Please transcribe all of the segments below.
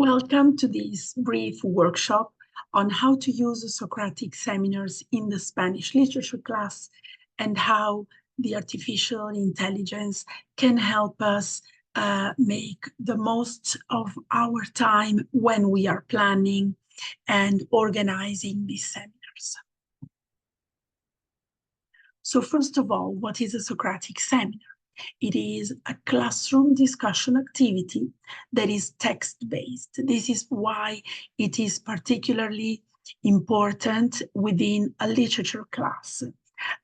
Welcome to this brief workshop on how to use Socratic Seminars in the Spanish literature class and how the artificial intelligence can help us make the most of our time when we are planning and organizing these seminars. So first of all, what is a Socratic Seminar? It is a classroom discussion activity that is text-based. This is why it is particularly important within a literature class.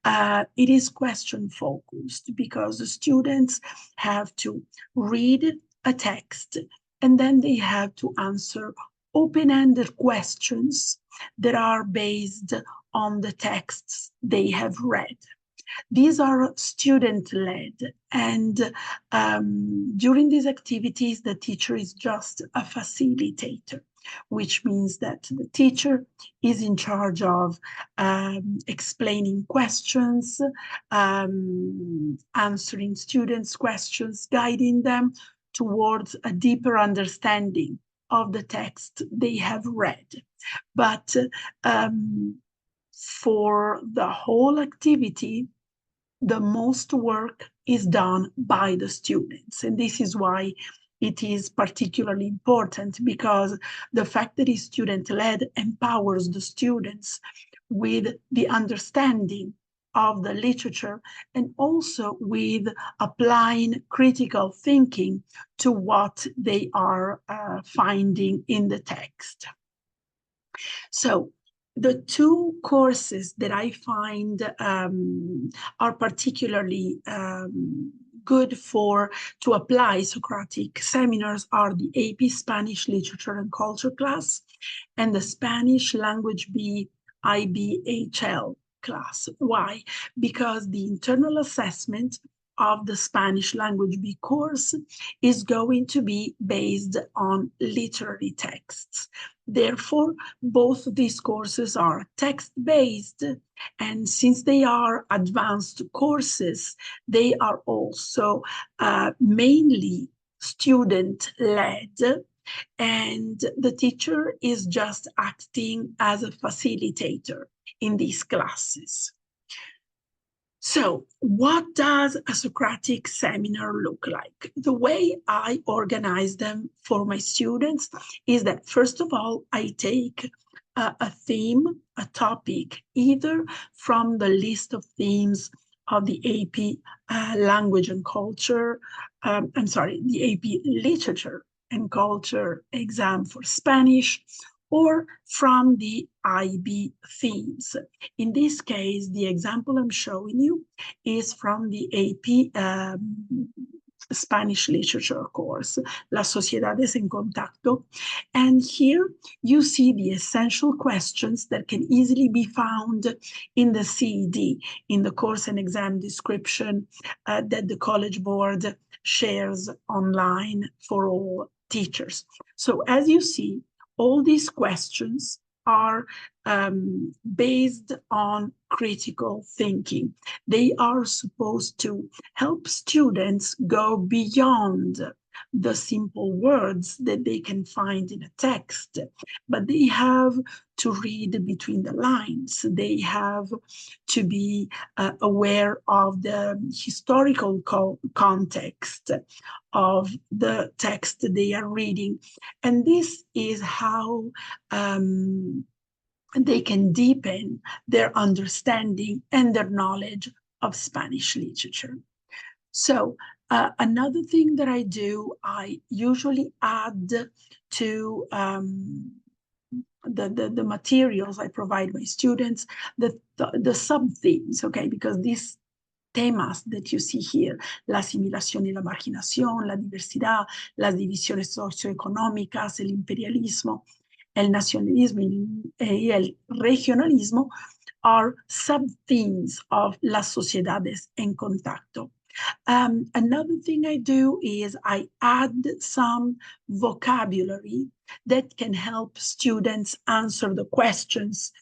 It is question-focused because the students have to read a text and then they have to answer open-ended questions that are based on the texts they have read. These are student-led, and during these activities, the teacher is just a facilitator, which means that the teacher is in charge of explaining questions, answering students' questions, guiding them towards a deeper understanding of the text they have read. But for the whole activity, the most work is done by the students. And this is why it is particularly important, because the fact that it's student-led empowers the students with the understanding of the literature and also with applying critical thinking to what they are finding in the text. So, the two courses that I find are particularly good to apply Socratic Seminars are the AP Spanish Literature and Culture class and the Spanish Language B IBHL class. Why? Because the internal assessment of the Spanish Language B course is going to be based on literary texts. Therefore, both of these courses are text-based, and since they are advanced courses, they are also mainly student-led, and the teacher is just acting as a facilitator in these classes. So, what does a Socratic seminar look like? The way I organize them for my students is that, first of all, I take a theme, a topic, either from the list of themes of the AP Language and Culture, the AP Literature and Culture exam for Spanish, or from the IB themes. In this case, the example I'm showing you is from the AP Spanish Literature course, Las Sociedades en Contacto. And here you see the essential questions that can easily be found in the CED, in the course and exam description that the College Board shares online for all teachers. So as you see, all these questions are based on critical thinking. They are supposed to help students go beyond the simple words that they can find in a text, but they have to read between the lines. They have to be aware of the historical context of the text they are reading. And this is how they can deepen their understanding and their knowledge of Spanish literature. So another thing that I do, I usually add to the materials I provide my students, the sub-themes, okay, because these temas that you see here, la asimilación y la marginación, la diversidad, las divisiones socioeconómicas, el imperialismo, el nacionalismo y el regionalismo, are sub-themes of Las Sociedades en Contacto. Another thing I do is I add some vocabulary that can help students answer the questions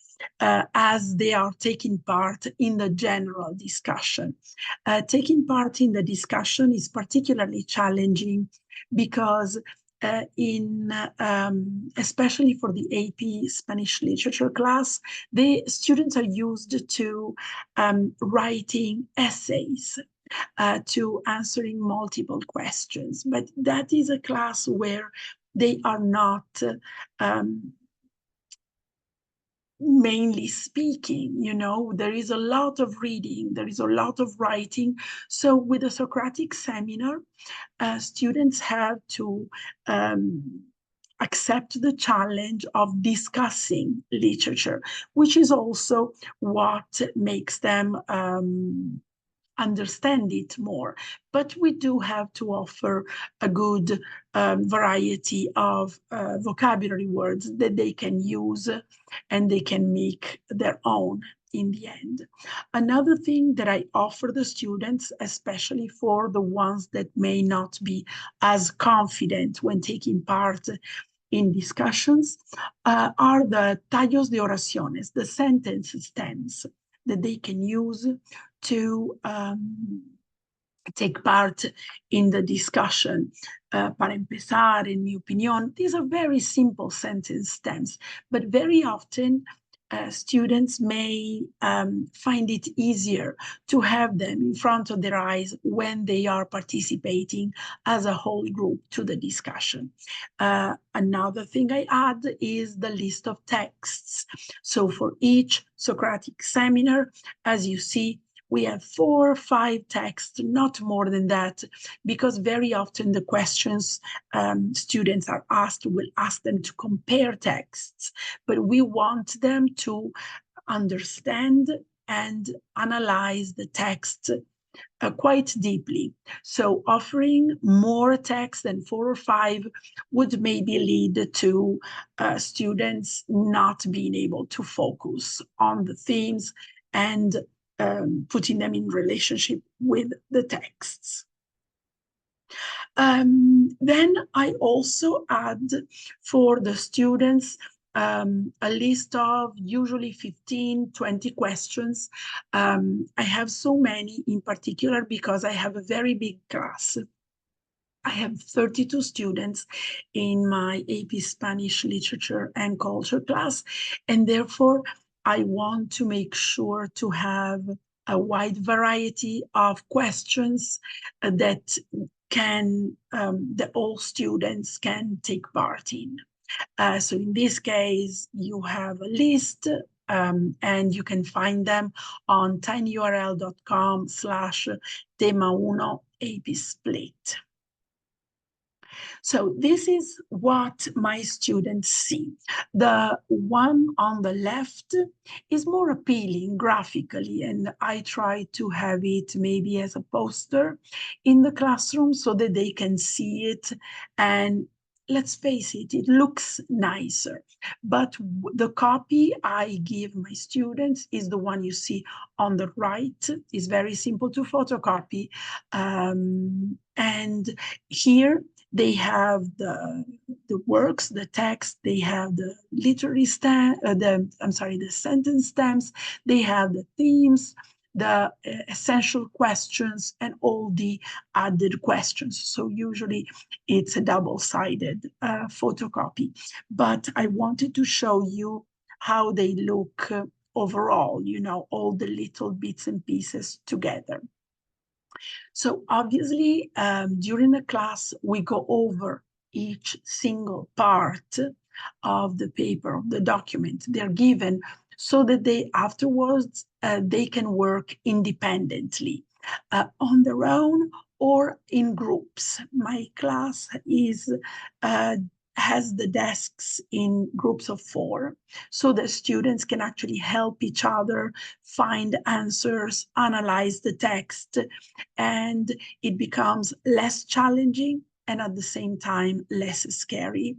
as they are taking part in the general discussion. Taking part in the discussion is particularly challenging because especially for the AP Spanish literature class, the students are used to writing essays, to answering multiple questions. But that is a class where they are not mainly speaking, there is a lot of reading, there is a lot of writing. So with a Socratic seminar, students have to accept the challenge of discussing literature, which is also what makes them understand it more. But we do have to offer a good variety of vocabulary words that they can use and they can make their own in the end. Another thing that I offer the students, especially for the ones that may not be as confident when taking part in discussions, are the tallos de oraciones, the sentence stems that they can use to take part in the discussion. Para empezar, en mi opinión, these are very simple sentence stems, but very often students may find it easier to have them in front of their eyes when they are participating as a whole group to the discussion. Another thing I add is the list of texts. So for each Socratic seminar, as you see, we have 4 or 5 texts, not more than that, because very often the questions students are asked will ask them to compare texts, but we want them to understand and analyze the text quite deeply. So offering more text than 4 or 5 would maybe lead to students not being able to focus on the themes and putting them in relationship with the texts. Then I also add for the students a list of usually 15, 20 questions. I have so many in particular because I have a very big class. I have 32 students in my AP Spanish Literature and Culture class, and therefore I want to make sure to have a wide variety of questions that that all students can take part in. So in this case, you have a list and you can find them on tinyurl.com/tema1 AP Split. So this is what my students see. The one on the left is more appealing graphically, and I try to have it maybe as a poster in the classroom so that they can see it. And let's face it, it looks nicer. But the copy I give my students is the one you see on the right. It's very simple to photocopy. And here, they have the works, the text, they have the literary the sentence stems, they have the themes, the essential questions, and all the added questions. So usually it's a double-sided photocopy. But I wanted to show you how they look overall, all the little bits and pieces together. So obviously, during the class, we go over each single part of the paper, of the document they're given, so that they afterwards, they can work independently on their own or in groups. My class has the desks in groups of 4, so the students can actually help each other find answers, analyze the text, and it becomes less challenging and at the same time less scary.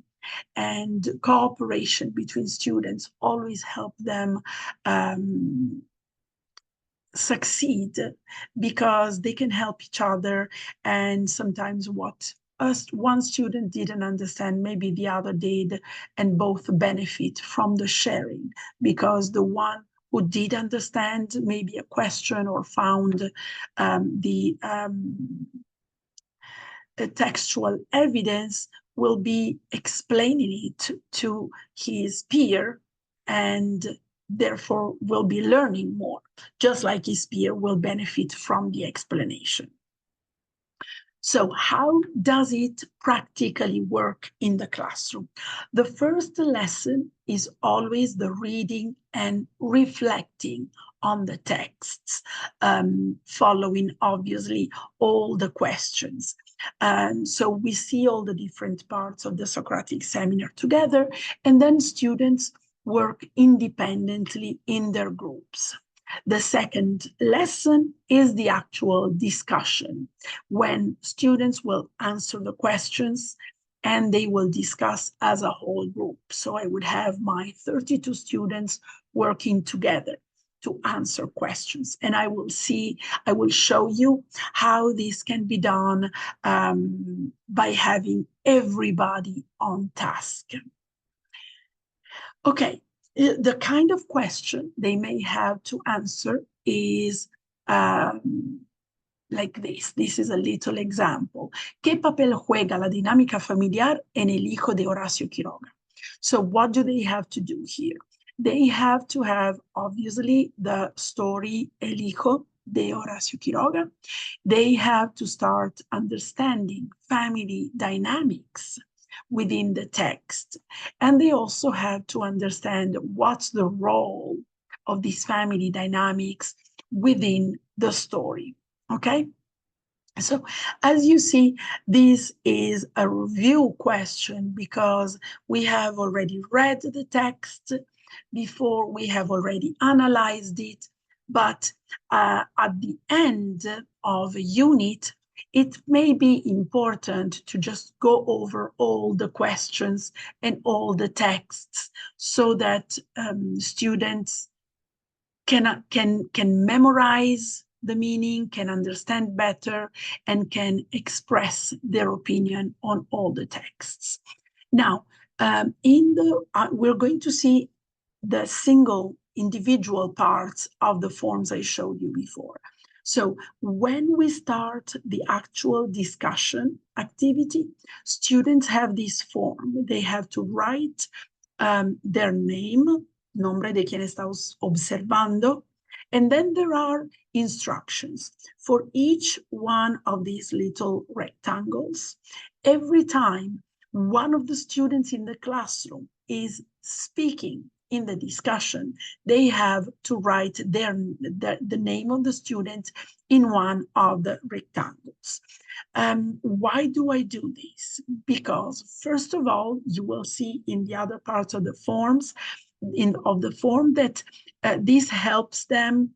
And cooperation between students always help them succeed because they can help each other, and sometimes what one student didn't understand, maybe the other did, and both benefit from the sharing, because the one who did understand maybe a question or found the textual evidence will be explaining it to his peer, and therefore will be learning more, just like his peer will benefit from the explanation. So how does it practically work in the classroom? The first lesson is always the reading and reflecting on the texts, following obviously all the questions. So we see all the different parts of the Socratic seminar together, and then students work independently in their groups. The second lesson is the actual discussion, when students will answer the questions and they will discuss as a whole group. So I would have my 32 students working together to answer questions. And I will show you how this can be done by having everybody on task. Okay, the kind of question they may have to answer is like this. This is a little example. ¿Qué papel juega la dinámica familiar en el hijo de Horacio Quiroga? So what do they have to do here? They have to have, obviously, the story El hijo de Horacio Quiroga. They have to start understanding family dynamics within the text. And they also have to understand what's the role of these family dynamics within the story. Okay? So as you see, this is a review question because we have already read the text before, we have already analyzed it, but at the end of a unit, it may be important to just go over all the questions and all the texts so that students can memorize the meaning, can understand better, and can express their opinion on all the texts. Now, we're going to see the single individual parts of the forms I showed you before. So when we start the actual discussion activity, students have this form. They have to write their name, nombre de quien está observando, and then there are instructions for each one of these little rectangles. Every time one of the students in the classroom is speaking in the discussion, they have to write the name of the student in one of the rectangles. Why do I do this? Because first of all, you will see in the other parts of the forms, of the form, that this helps them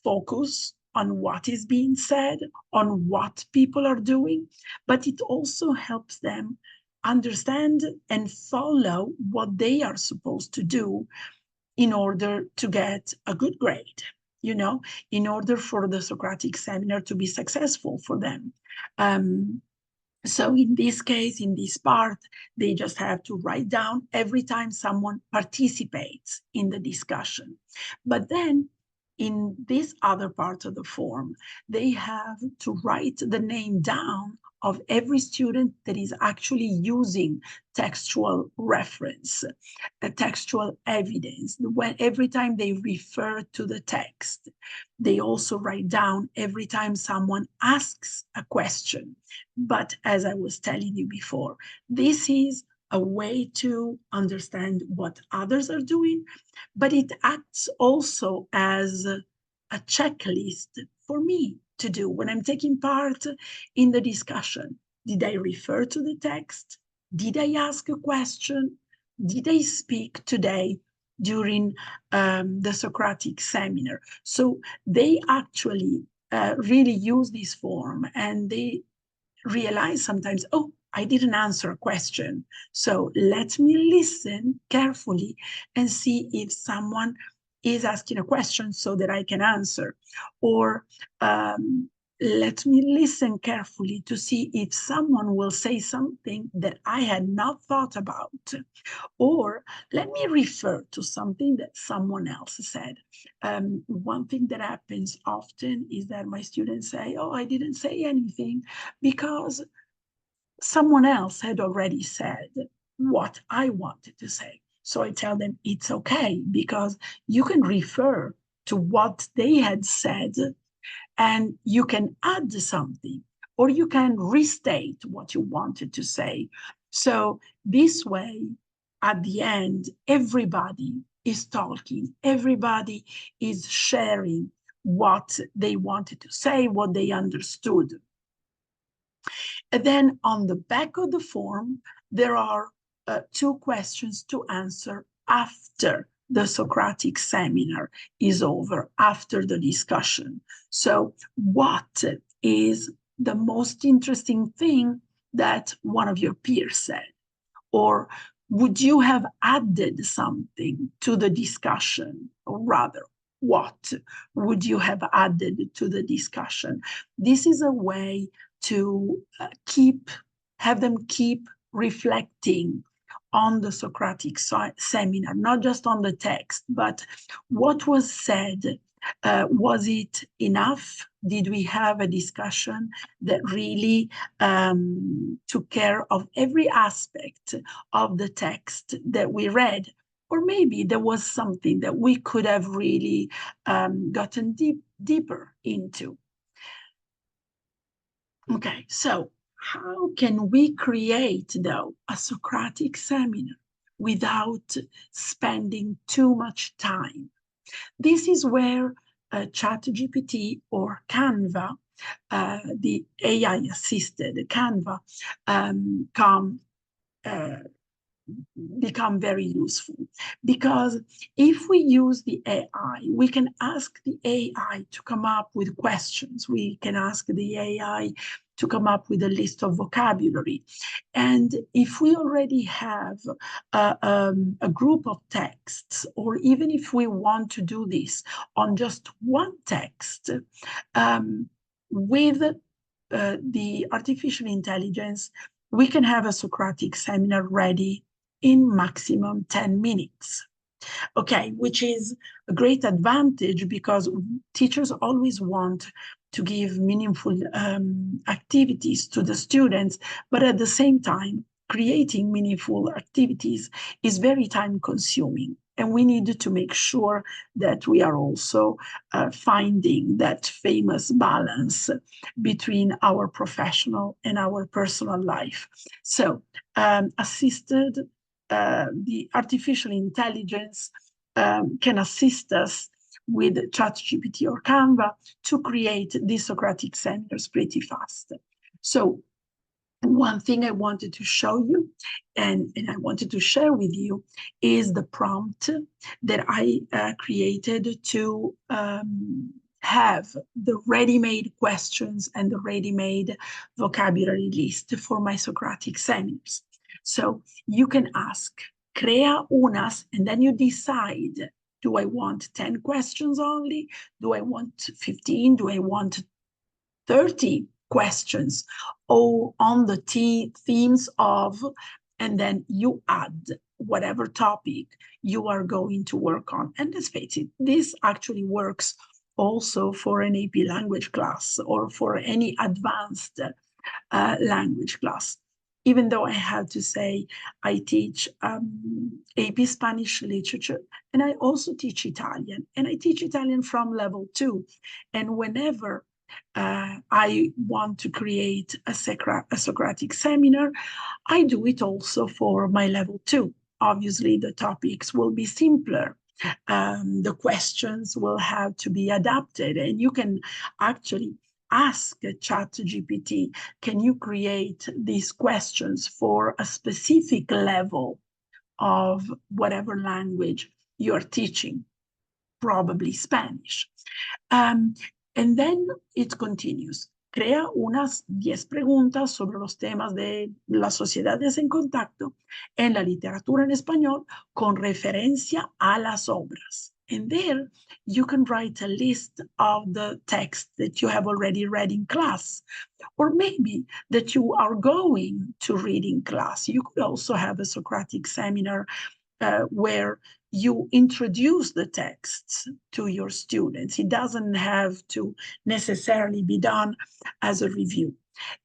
focus on what is being said, on what people are doing, but it also helps them understand and follow what they are supposed to do in order to get a good grade, in order for the Socratic seminar to be successful for them. So in this case, in this part, they just have to write down every time someone participates in the discussion. But then in this other part of the form, they have to write the name down of every student that is actually using textual reference, textual evidence. Every time they refer to the text, they also write down every time someone asks a question. But as I was telling you before, this is a way to understand what others are doing, but it acts also as a checklist for me to do when I'm taking part in the discussion. Did I refer to the text? Did I ask a question? Did I speak today during the Socratic seminar? So they actually really use this form, and they realize sometimes, oh, I didn't answer a question. So let me listen carefully and see if someone is asking a question so that I can answer. Or let me listen carefully to see if someone will say something that I had not thought about. Or let me refer to something that someone else said. One thing that happens often is that my students say, oh, I didn't say anything because someone else had already said what I wanted to say. So I tell them it's okay, because you can refer to what they had said and you can add something, or you can restate what you wanted to say. So this way, at the end, everybody is talking, everybody is sharing what they wanted to say, what they understood. And then on the back of the form, there are two questions to answer after the Socratic seminar is over, after the discussion. So what is the most interesting thing that one of your peers said? Or would you have added something to the discussion? Or rather, what would you have added to the discussion? This is a way to have them keep reflecting on the Socratic seminar, not just on the text, but what was said. Was it enough? Did we have a discussion that really took care of every aspect of the text that we read? Or maybe there was something that we could have really gotten deeper into. Okay, so how can we create, though, a Socratic seminar without spending too much time? This is where ChatGPT or Canva, the AI-assisted Canva, become very useful, because if we use the AI, we can ask the AI to come up with questions. We can ask the AI to come up with a list of vocabulary. And if we already have a group of texts, or even if we want to do this on just one text, with the artificial intelligence, we can have a Socratic seminar ready in maximum 10 minutes. Okay, which is a great advantage, because teachers always want to give meaningful activities to the students, but at the same time, creating meaningful activities is very time consuming. And we need to make sure that we are also finding that famous balance between our professional and our personal life. So the artificial intelligence can assist us with ChatGPT or Canva to create these Socratic seminars pretty fast. So one thing I wanted to show you and I wanted to share with you is the prompt that I created to have the ready-made questions and the ready-made vocabulary list for my Socratic seminars. So you can ask, crea unas, and then you decide, do I want 10 questions only? Do I want 15? Do I want 30 questions? Or on the themes of, and then you add whatever topic you are going to work on. And let's face it, this actually works also for an AP language class or for any advanced language class. Even though I have to say, I teach AP Spanish literature, and I also teach Italian, and I teach Italian from level 2. And whenever I want to create a Socratic seminar, I do it also for my level 2. Obviously, the topics will be simpler. The questions will have to be adapted, and you can actually ask ChatGPT, can you create these questions for a specific level of whatever language you're teaching, probably Spanish. And then it continues. Crea unas 10 preguntas sobre los temas de las sociedades en contacto en la literatura en español con referencia a las obras. And there you can write a list of the text that you have already read in class, or maybe that you are going to read in class. You could also have a Socratic seminar where you introduce the texts to your students. It doesn't have to necessarily be done as a review.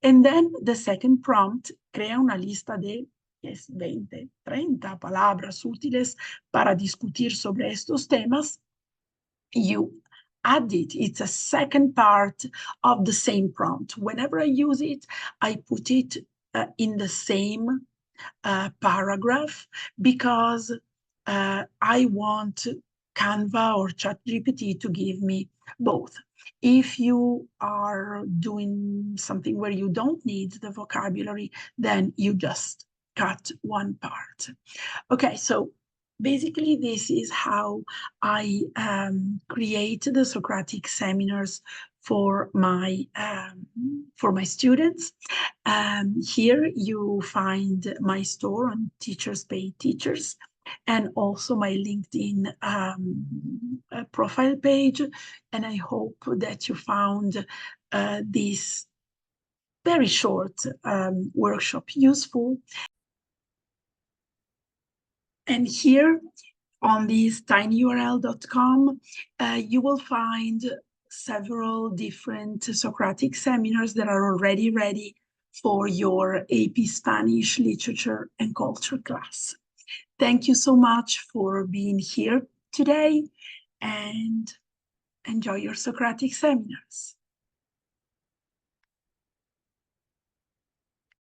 And then the second prompt, crea una lista de 20, 30 palabras útiles para discutir sobre estos temas. You add it. It's a second part of the same prompt. Whenever I use it, I put it in the same paragraph because I want Canva or ChatGPT to give me both. If you are doing something where you don't need the vocabulary, then you just cut one part. Okay, so basically this is how I create the Socratic seminars for my students. Here you find my store on Teachers Pay Teachers, and also my LinkedIn profile page. And I hope that you found this very short workshop useful. And here on this tinyurl.com, you will find several different Socratic seminars that are already ready for your AP Spanish Literature and Culture class. Thank you so much for being here today, and enjoy your Socratic seminars.